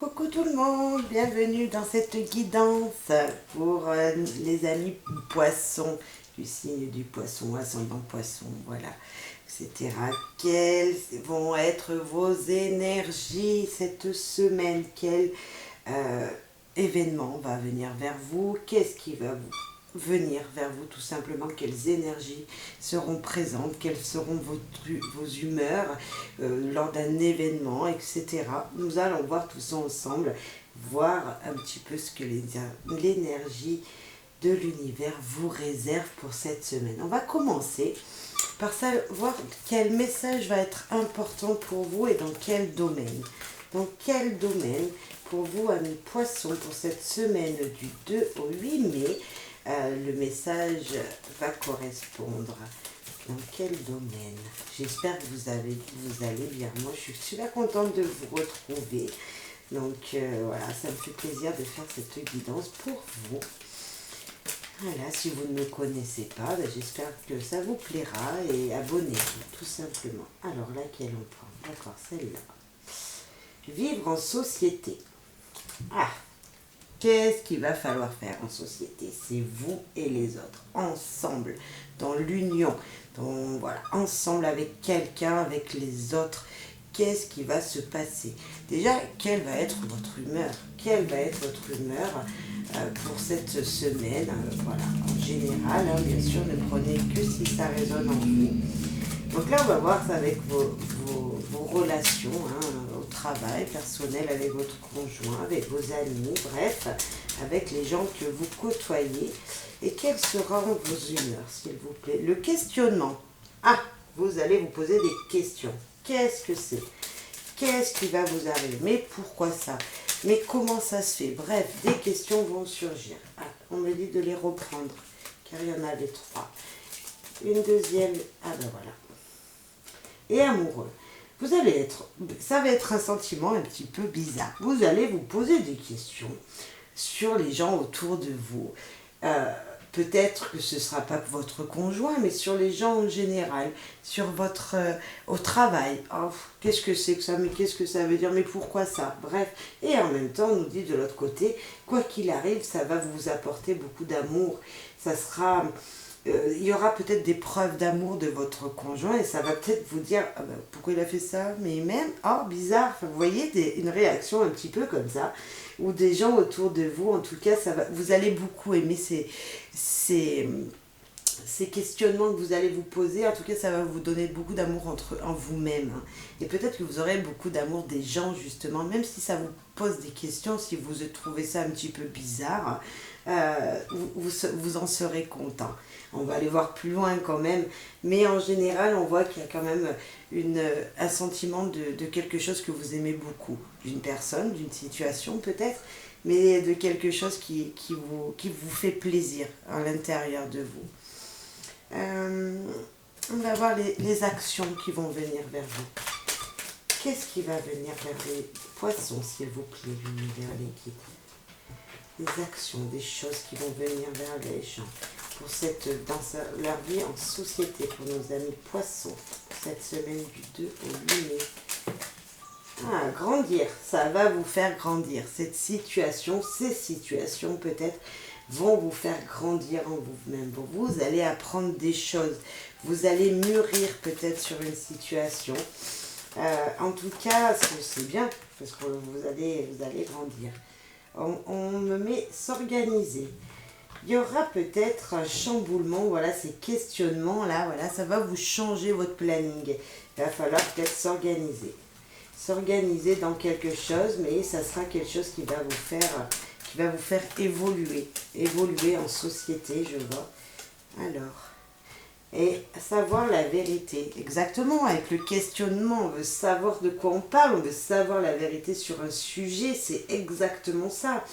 Coucou tout le monde, bienvenue dans cette guidance pour les amis poissons, du signe du poisson, ascendant poisson, voilà, etc. Quelles vont être vos énergies cette semaine? Quel événement va venir vers vous? Qu'est-ce qui va venir vers vous tout simplement? Quelles énergies seront présentes? Quelles seront vos humeurs lors d'un événement, etc. Nous allons voir tout ça ensemble, voir un petit peu ce que l'énergie de l'univers vous réserve pour cette semaine. On va commencer par savoir quel message va être important pour vous et dans quel domaine. Dans quel domaine pour vous, amis poissons, pour cette semaine du 2 au 8 mai, le message va correspondre. Dans quel domaine? J'espère que vous allez bien. Moi, je suis super contente de vous retrouver. Donc, voilà, ça me fait plaisir de faire cette guidance pour vous. Voilà, si vous ne me connaissez pas, ben, j'espère que ça vous plaira et abonnez-vous, tout simplement. Alors, laquelle on prend? D'accord, celle-là. Vivre en société. Ah, qu'est-ce qu'il va falloir faire en société? C'est vous et les autres, ensemble, dans l'union, voilà, ensemble avec quelqu'un, avec les autres. Qu'est-ce qui va se passer? Déjà, quelle va être votre humeur? Quelle va être votre humeur pour cette semaine? Voilà, en général, hein, bien sûr, ne prenez que si ça résonne en vous. Donc là, on va voir ça avec vos relations, hein, au travail, personnel, avec votre conjoint, avec vos amis, bref, avec les gens que vous côtoyez. Et quelles seront vos humeurs, s'il vous plaît? Le questionnement. Ah, vous allez vous poser des questions. Qu'est-ce que c'est? Qu'est-ce qui va vous arriver? Mais pourquoi ça? Mais comment ça se fait? Bref, des questions vont surgir. Ah, on me dit de les reprendre, car il y en avait 3. Une deuxième, ah ben voilà. Et amoureux. Ça va être un sentiment un petit peu bizarre. Vous allez vous poser des questions sur les gens autour de vous. Peut-être que ce ne sera pas votre conjoint, mais sur les gens en général, sur votre au travail. Oh, qu'est-ce que c'est que ça? Mais qu'est-ce que ça veut dire? Mais pourquoi ça? Bref. Et en même temps, on nous dit de l'autre côté, quoi qu'il arrive, ça va vous apporter beaucoup d'amour. Ça sera... il y aura peut-être des preuves d'amour de votre conjoint et ça va peut-être vous dire ah ben, pourquoi il a fait ça, mais même oh bizarre, enfin, vous voyez une réaction un petit peu comme ça, ou des gens autour de vous. En tout cas, vous allez beaucoup aimer ces questionnements que vous allez vous poser. En tout cas, ça va vous donner beaucoup d'amour en vous-même, hein. Et peut-être que vous aurez beaucoup d'amour des gens, justement, même si ça vous pose des questions, si vous trouvez ça un petit peu bizarre, vous en serez content. On va aller voir plus loin quand même, mais en général, on voit qu'il y a quand même un sentiment de quelque chose que vous aimez beaucoup, d'une personne, d'une situation peut-être, mais de quelque chose qui vous fait plaisir à l'intérieur de vous. On va voir les actions qui vont venir vers vous. Qu'est-ce qui va venir vers les poissons, s'il vous plaît, l'univers, les guides? Des actions, des choses qui vont venir vers les gens pour leur vie en société, pour nos amis poissons, pour cette semaine du 2 au 8 mai. Ah, grandir, ça va vous faire grandir. Cette situation, ces situations peut-être, vont vous faire grandir en vous-même. Vous allez apprendre des choses, vous allez mûrir peut-être sur une situation. En tout cas, c'est bien, parce que vous allez grandir. On me met s'organiser. Il y aura peut-être un chamboulement, voilà, ces questionnements-là, voilà, ça va vous changer votre planning. Il va falloir peut-être s'organiser. S'organiser dans quelque chose, mais ça sera quelque chose qui va vous faire évoluer en société, je vois. Alors, et savoir la vérité, exactement, avec le questionnement, on veut savoir de quoi on parle, on veut savoir la vérité sur un sujet, c'est exactement ça.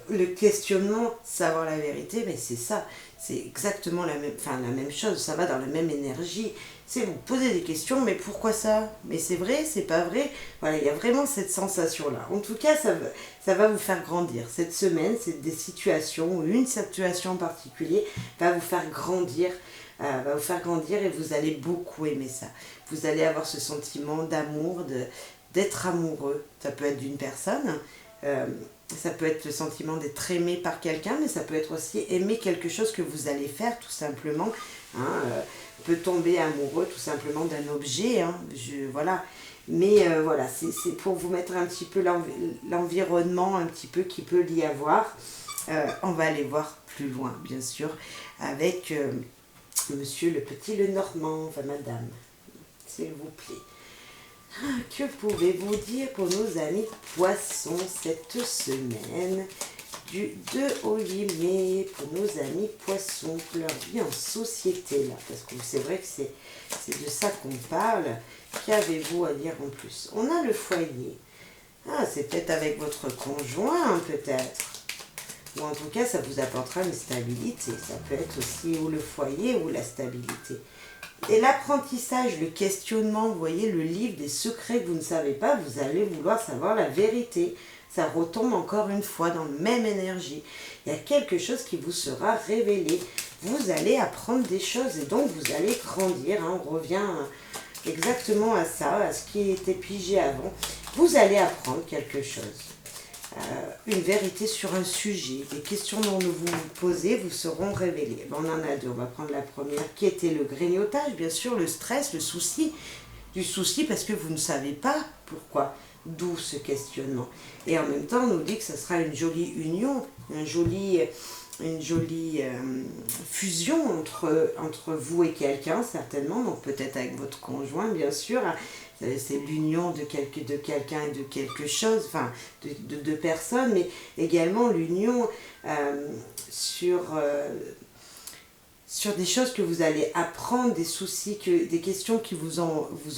Le questionnement, savoir la vérité, mais c'est ça, c'est exactement la même chose, ça va dans la même énergie. C'est vous poser des questions, mais pourquoi ça? Mais c'est vrai, c'est pas vrai? Voilà, il y a vraiment cette sensation-là. En tout cas, ça va vous faire grandir. Cette semaine, c'est des situations, ou une situation en particulier, va vous faire grandir. Et vous allez beaucoup aimer ça. Vous allez avoir ce sentiment d'amour, d'être amoureux. Ça peut être d'une personne, ça peut être le sentiment d'être aimé par quelqu'un, mais ça peut être aussi aimer quelque chose que vous allez faire tout simplement. Hein, peut tomber amoureux tout simplement d'un objet, hein, voilà. Mais voilà, c'est pour vous mettre un petit peu l'environnement un petit peu qui peut y avoir. On va aller voir plus loin, bien sûr, avec monsieur le petit Lenormand, enfin madame, s'il vous plaît. Que pouvez-vous dire pour nos amis poissons cette semaine du 2 au 8 mai pour nos amis poissons, pour leur vie en société là, parce que c'est vrai que c'est de ça qu'on parle. Qu'avez-vous à dire en plus? On a le foyer. Ah, c'est peut-être avec votre conjoint, peut-être. Ou en tout cas, ça vous apportera une stabilité. Ça peut être aussi ou le foyer ou la stabilité. Et l'apprentissage, le questionnement, vous voyez, le livre des secrets que vous ne savez pas, vous allez vouloir savoir la vérité. Ça retombe encore une fois dans la même énergie. Il y a quelque chose qui vous sera révélé. Vous allez apprendre des choses et donc vous allez grandir. Hein. On revient exactement à ça, à ce qui était pigé avant. Vous allez apprendre quelque chose. Une vérité sur un sujet. Des questions dont vous vous posez vous seront révélées. On en a deux. On va prendre la première qui était le grignotage, bien sûr, le stress, le souci. Du souci parce que vous ne savez pas pourquoi. D'où ce questionnement. Et en même temps, on nous dit que ce sera une jolie union, une jolie fusion entre vous et quelqu'un, certainement. Donc peut-être avec votre conjoint, bien sûr. C'est l'union de quelqu'un et de quelque chose, enfin, de deux personnes, mais également l'union sur des choses que vous allez apprendre, des soucis, des questions qui vous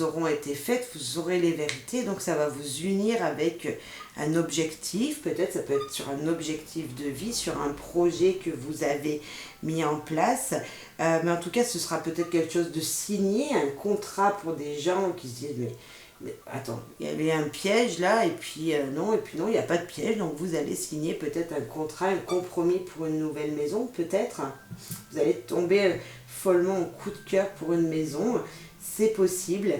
auront été faites, vous aurez les vérités, donc ça va vous unir avec un objectif, peut-être ça peut être sur un objectif de vie, sur un projet que vous avez mis en place, mais en tout cas ce sera peut-être quelque chose de signé, un contrat pour des gens qui se disent mais attends, il y avait un piège là, et puis non, il n'y a pas de piège, donc vous allez signer peut-être un contrat, un compromis pour une nouvelle maison, peut-être. Vous allez tomber follement en coup de cœur pour une maison, c'est possible.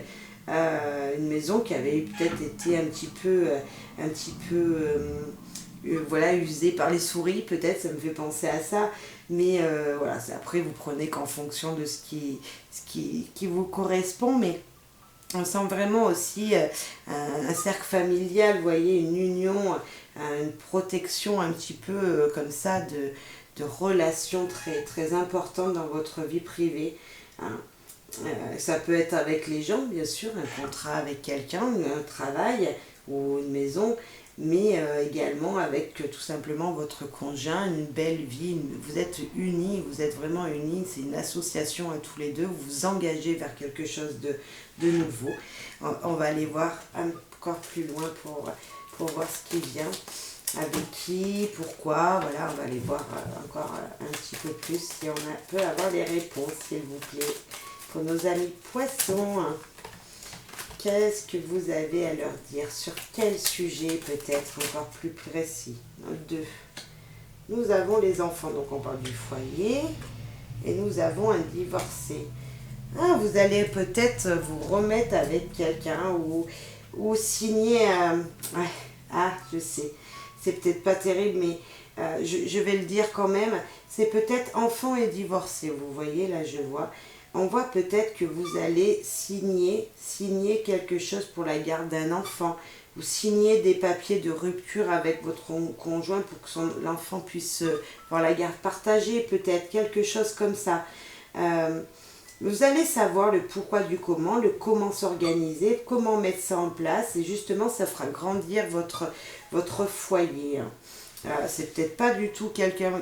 Une maison qui avait peut-être été un petit peu voilà, usée par les souris, peut-être, ça me fait penser à ça. Mais voilà, après vous prenez qu'en fonction de ce qui vous correspond, mais on sent vraiment aussi un cercle familial, vous voyez, une union, une protection un petit peu comme ça de relations très, très importantes dans votre vie privée. Hein. Ça peut être avec les gens, bien sûr, un contrat avec quelqu'un, un travail ou une maison, mais également avec tout simplement votre conjoint, une belle vie, vous êtes unis, vous êtes vraiment unis, c'est une association à tous les deux, vous vous engagez vers quelque chose de nouveau. On va aller voir encore plus loin pour voir ce qui vient, avec qui, pourquoi, voilà, on va aller voir encore un petit peu plus si on peut avoir les réponses, s'il vous plaît. Pour nos amis poissons, qu'est-ce que vous avez à leur dire? Sur quel sujet peut-être encore plus précis? 2. Nous avons les enfants, donc on parle du foyer. Et nous avons un divorcé. Ah, vous allez peut-être vous remettre avec quelqu'un ou signer... ouais, ah, je sais. C'est peut-être pas terrible, mais je vais le dire quand même. C'est peut-être enfant et divorcé, vous voyez, là je vois. On voit peut-être que vous allez signer quelque chose pour la garde d'un enfant, ou signer des papiers de rupture avec votre conjoint pour que l'enfant puisse avoir la garde partagée, peut-être, quelque chose comme ça. Vous allez savoir le pourquoi du comment, le comment s'organiser, comment mettre ça en place, et justement ça fera grandir votre foyer. C'est peut-être pas du tout quelqu'un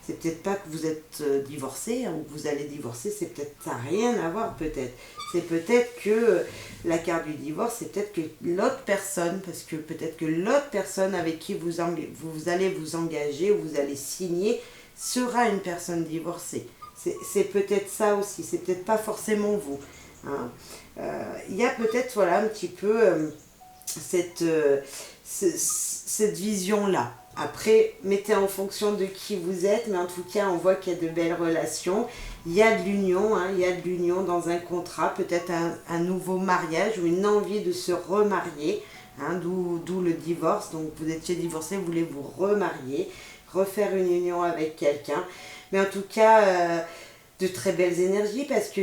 c'est peut-être pas que vous êtes divorcé, hein, ou que vous allez divorcer, ça n'a rien à voir peut-être. C'est peut-être que la carte du divorce, c'est peut-être que l'autre personne, parce que peut-être que l'autre personne avec qui vous allez vous engager, ou vous allez signer, sera une personne divorcée. C'est peut-être ça aussi, c'est peut-être pas forcément vous. Hein. Il y a peut-être, voilà, un petit peu cette vision-là. Après, mettez en fonction de qui vous êtes, mais en tout cas, on voit qu'il y a de belles relations. Il y a de l'union, hein, il y a de l'union dans un contrat, peut-être un nouveau mariage ou une envie de se remarier, hein, d'où le divorce. Donc, vous étiez divorcé, vous voulez vous remarier, refaire une union avec quelqu'un. Mais en tout cas, de très belles énergies parce que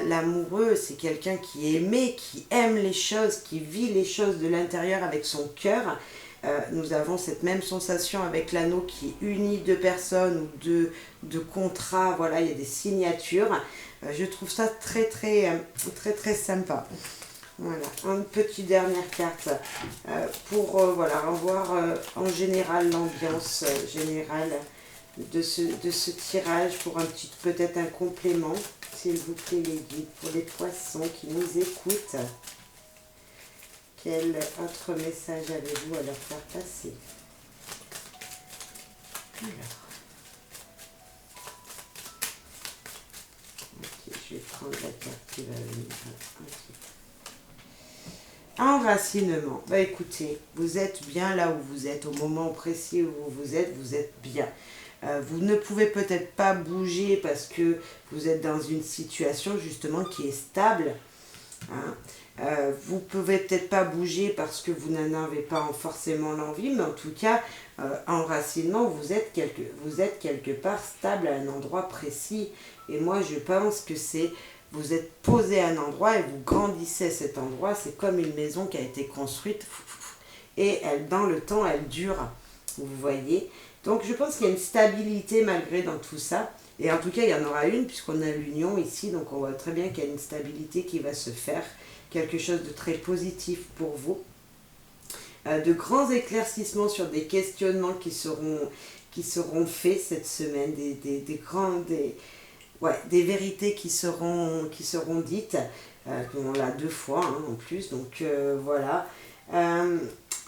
l'amoureux, c'est quelqu'un qui est aimé, qui aime les choses, qui vit les choses de l'intérieur avec son cœur. Nous avons cette même sensation avec l'anneau qui unit deux personnes ou deux contrats. Voilà, il y a des signatures. Je trouve ça très sympa. Voilà, une petite dernière carte pour voilà, revoir en général l'ambiance générale de ce tirage pour peut-être un complément, s'il vous plaît les guides, pour les poissons qui nous écoutent. Quel autre message avez-vous à leur faire passer? Alors. Ok, je vais prendre la carte qui va venir. Okay. Enracinement. Bah écoutez, vous êtes bien là où vous êtes, au moment précis où vous êtes bien. Vous ne pouvez peut-être pas bouger parce que vous êtes dans une situation justement qui est stable. Hein. Vous pouvez peut-être pas bouger parce que vous n'en avez pas forcément l'envie, mais en tout cas, enracinement, vous êtes quelque part stable à un endroit précis. Et moi, je pense que vous êtes posé à un endroit et vous grandissez cet endroit. C'est comme une maison qui a été construite et dans le temps, elle dure. Vous voyez. Donc, je pense qu'il y a une stabilité malgré dans tout ça. Et en tout cas, il y en aura une puisqu'on a l'union ici. Donc, on voit très bien qu'il y a une stabilité qui va se faire. Quelque chose de très positif pour vous. De grands éclaircissements sur des questionnements qui seront faits cette semaine. Des vérités qui seront dites. On l'a 2 fois hein, en plus. Donc, voilà.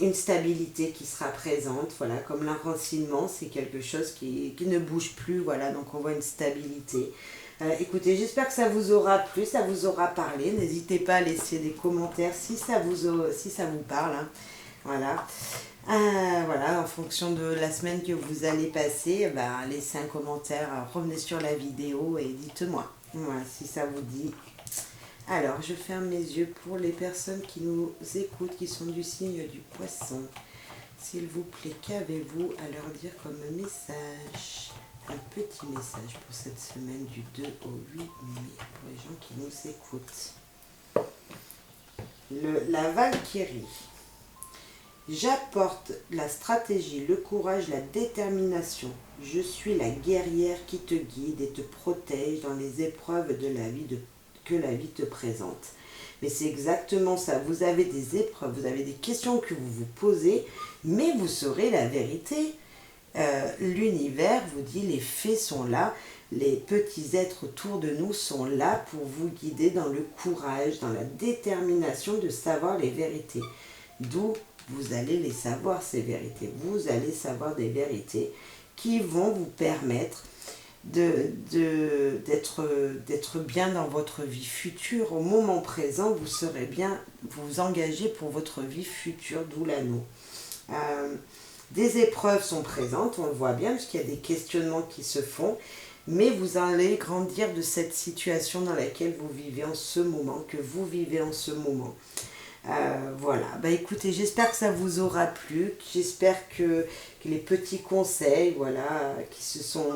Une stabilité qui sera présente, voilà, comme l'enracinement, c'est quelque chose qui ne bouge plus, voilà, donc on voit une stabilité. Écoutez, j'espère que ça vous aura plu, ça vous aura parlé, n'hésitez pas à laisser des commentaires si ça vous parle, hein. Voilà. Voilà, en fonction de la semaine que vous allez passer, laissez un commentaire, revenez sur la vidéo et dites-moi, voilà, si ça vous dit. Alors, je ferme mes yeux pour les personnes qui nous écoutent, qui sont du signe du poisson. S'il vous plaît, qu'avez-vous à leur dire comme message? Un petit message pour cette semaine du 2 au 8 mai, pour les gens qui nous écoutent. La Valkyrie. J'apporte la stratégie, le courage, la détermination. Je suis la guerrière qui te guide et te protège dans les épreuves de la vie que la vie te présente. Mais c'est exactement ça. Vous avez des épreuves, vous avez des questions que vous vous posez, mais vous saurez la vérité. L'univers vous dit, les faits sont là, les petits êtres autour de nous sont là pour vous guider dans le courage, dans la détermination de savoir les vérités. D'où vous allez les savoir, ces vérités. Vous allez savoir des vérités qui vont vous permettre d'être bien dans votre vie future. Au moment présent, vous serez bien, vous engagez pour votre vie future, d'où l'anneau. Des épreuves sont présentes, on le voit bien, parce qu'il y a des questionnements qui se font, mais vous allez grandir de cette situation dans laquelle vous vivez en ce moment, que vous vivez en ce moment. Voilà, écoutez, j'espère que ça vous aura plu, j'espère que les petits conseils, voilà, qui se sont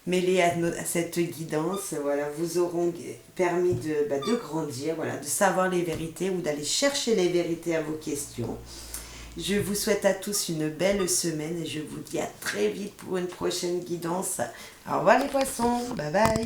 mêlés à cette guidance, voilà, vous auront permis de grandir, voilà, de savoir les vérités ou d'aller chercher les vérités à vos questions. Je vous souhaite à tous une belle semaine et je vous dis à très vite pour une prochaine guidance. Au revoir les poissons, bye bye.